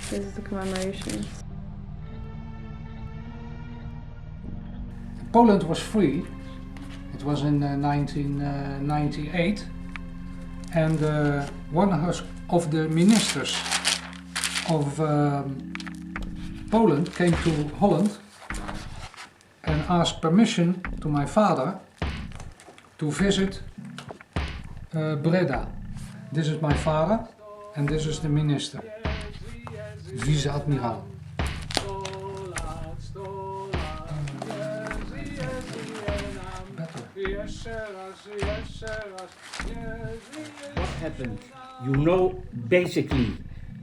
This is the commemoration. Poland was free. It was in 1998, and one of the ministers of Poland came to Holland and asked permission to my father to visit Breda. This is my father and this is the minister, vice-admiraal. What happened? You know basically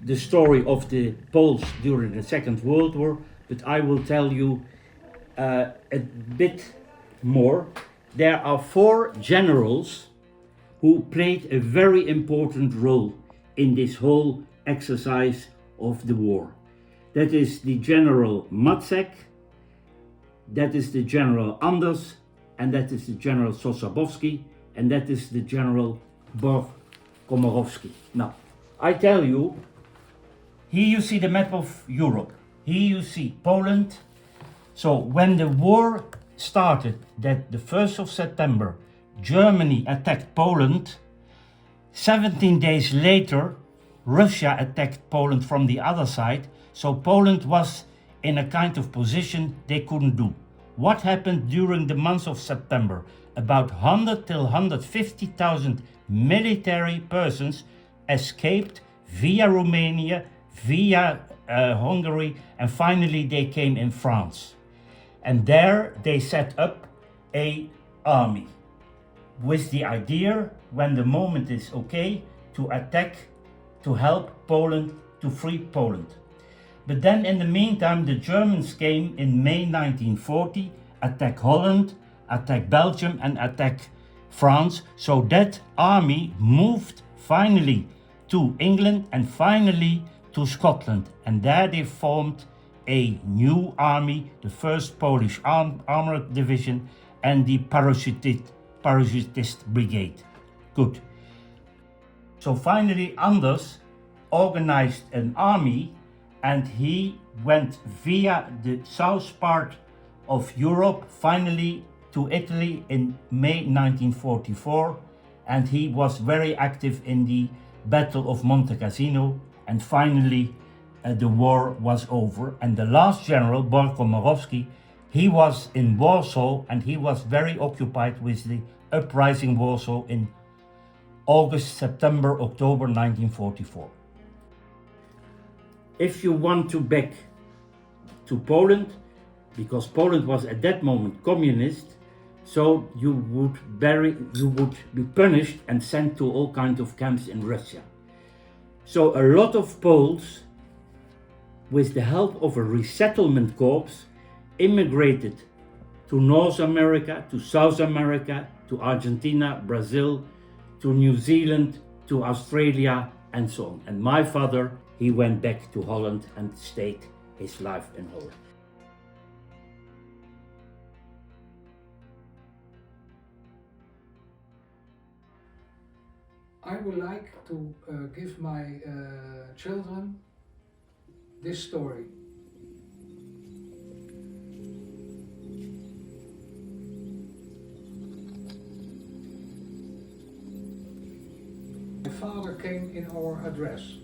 the story of the Poles during the Second World War, but I will tell you a bit more. There are 4 generals who played a very important role in this whole exercise of the war. That is the General Matzek, that is the General Anders, and that is the General Sosabowski, and that is the General Komorowski. Now, I tell you, here you see the map of Europe. Here you see Poland. So when the war started, that the 1st of September, Germany attacked Poland, 17 days later, Russia attacked Poland from the other side. So Poland was in a kind of position they couldn't do. What happened during the month of September? About 100 till 150,000 military persons escaped via Romania, via Hungary, and finally they came in France. And there they set up an army with the idea, when the moment is okay, to attack, to help Poland, to free Poland. But then in the meantime, the Germans came in May 1940, attack Holland, attack Belgium, and attack France. So that army moved finally to England and finally to Scotland. And there they formed a new army, the 1st Polish Armored Division and the parachutist brigade. Good. So finally Anders organized an army and he went via the south part of Europe, finally to Italy in May 1944, and he was very active in the Battle of Monte Cassino, and finally the war was over. And the last general, Komorowski, he was in Warsaw and he was very occupied with the uprising Warsaw in August, September, October 1944. If you want to back to Poland, because Poland was at that moment communist, so you would be punished and sent to all kinds of camps in Russia. So a lot of Poles, with the help of a resettlement corps, immigrated to North America, to South America, to Argentina, Brazil, to New Zealand, to Australia, and so on. And my father, he went back to Holland and stayed his life in Holland. I would like to give my children this story. My father came in our address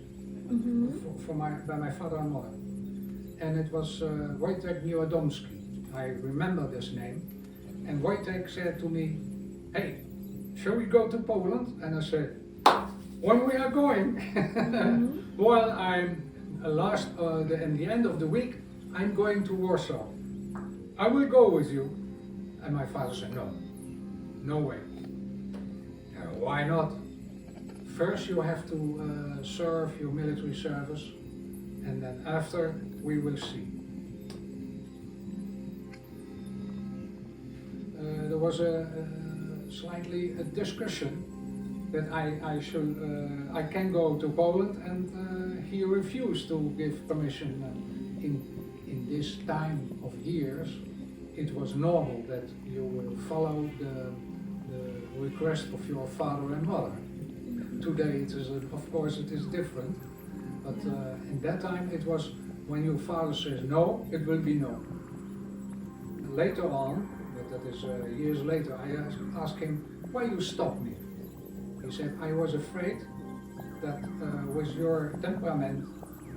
by my father and mother, and it was Wojtek Niewiadomski. I remember this name, and Wojtek said to me, "Hey, shall we go to Poland?" And I said, "When we are going?" Well, I'm in the end of the week, I'm going to Warsaw. I will go with you. And my father said, no way. Why not? First you have to serve your military service, and then after we will see. There was slightly a discussion that I can go to Poland, and he refused to give permission. In this time of years, it was normal that you will follow the request of your father and mother. Today, of course, it is different, But in that time it was when your father says no, it will be no. And later on, but that is years later, I asked him, why you stopped me? He said, I was afraid that with your temperament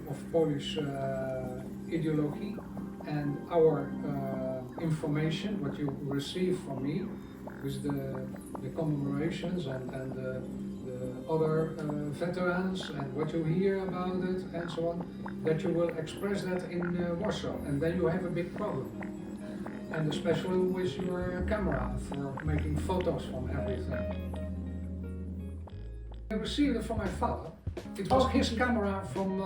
of Polish ideology and our information, what you receive from me, with the commemorations and the other veterans and what you hear about it and so on, that you will express that in Warsaw, and then you have a big problem. And especially with your camera for making photos from everything. I received it from my father. It was his camera from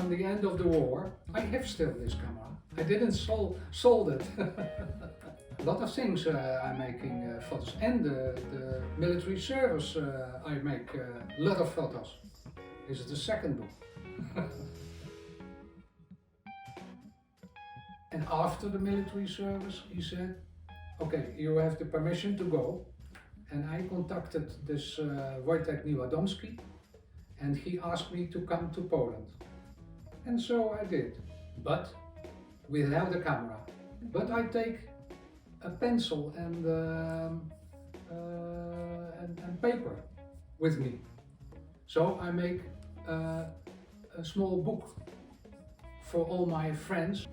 on the end of the war. I have still this camera. I didn't sold it. A lot of things I'm making photos, and the military service I make a lot of photos. This is the second book. And after the military service, he said, okay, you have the permission to go. And I contacted this Wojtek Niewiadomski, and he asked me to come to Poland. And so I did, but without the camera. But I take a pencil and paper with me. So I make a small book for all my friends.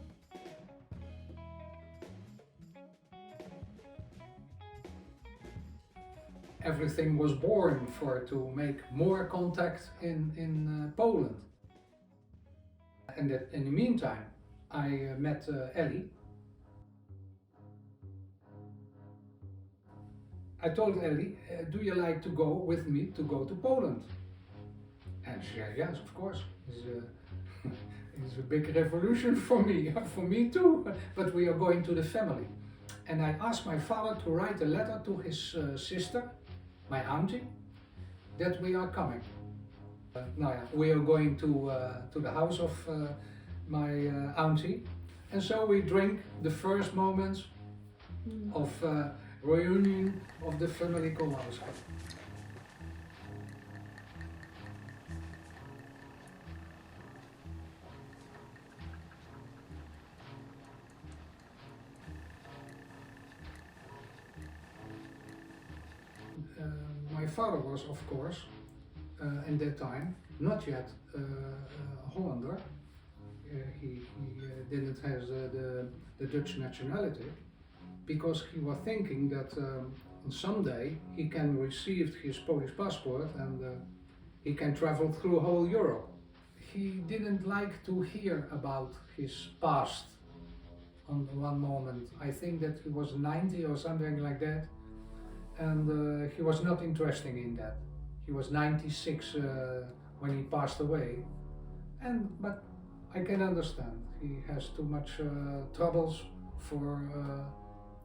Everything was born to make more contact in Poland. And that in the meantime, I met Ellie. I told Ellie, do you like to go with me to go to Poland? And she said, yes, of course. It's a big revolution for me too, but we are going to the family. And I asked my father to write a letter to his sister, my auntie, that we are coming. We are going to the house of my auntie, and so we drink the first moments of reunion of the family commemoration. My father was, of course, in that time, not yet a Hollander. He didn't have the Dutch nationality, because he was thinking that someday he can receive his Polish passport and he can travel through whole Europe. He didn't like to hear about his past on one moment. I think that he was 90 or something like that. And he was not interested in that. He was 96 when he passed away, but I can understand. He has too much troubles for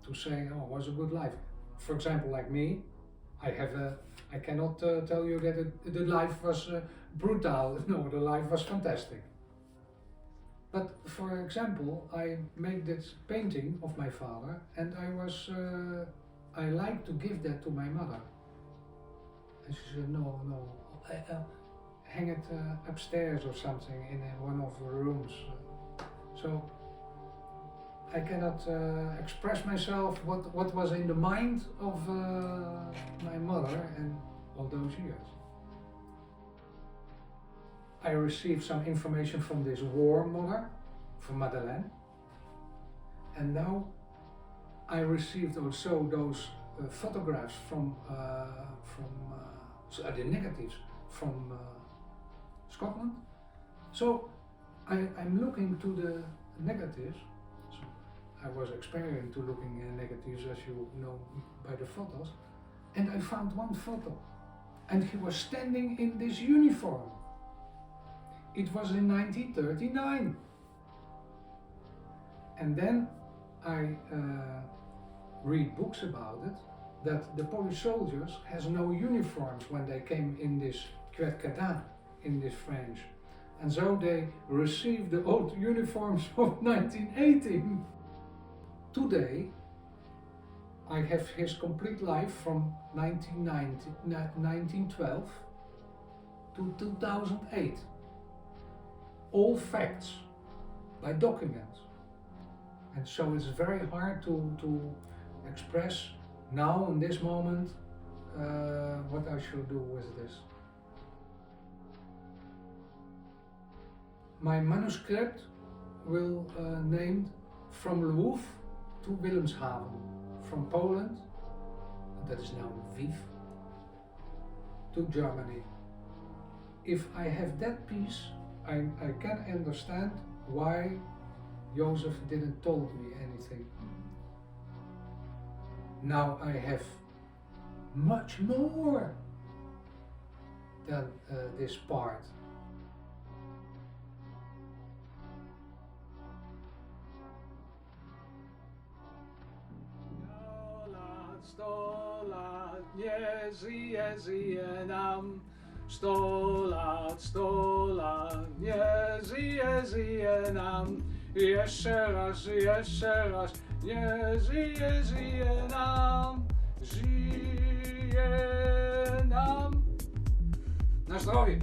to say, oh, it was a good life. For example, like me, I cannot tell you that the life was brutal. No, the life was fantastic. But for example, I made this painting of my father, and I like to give that to my mother. And she said, no, hang it upstairs or something in one of the rooms. So I cannot express myself what was in the mind of my mother and all those years. I received some information from this war mother, from Madeleine, and now I received also those photographs from the negatives from Scotland. So I'm looking to the negatives. So I was experienced to looking at negatives, as you know, by the photos, and I found one photo, and he was standing in this uniform. It was in 1939. And then I read books about it, that the Polish soldiers has no uniforms when they came in this kwiatkata, in this French. And so they received the old uniforms of 1918. Today, I have his complete life from 1912 to 2008. all facts by documents. And so it's very hard to express now in this moment what I should do with this. My manuscript will named From Lwów to Wilhelmshaven, from Poland, that is now Lviv, to Germany. If I have that piece, I can understand why Joseph didn't told me anything. Now I have much more than this part. Sto lat nie żyje, żyje nam. 100 lat nie żyje, żyje nam. Jeszcze raz, nie żyje, żyje nam. Żyje nam. Na zdrowie.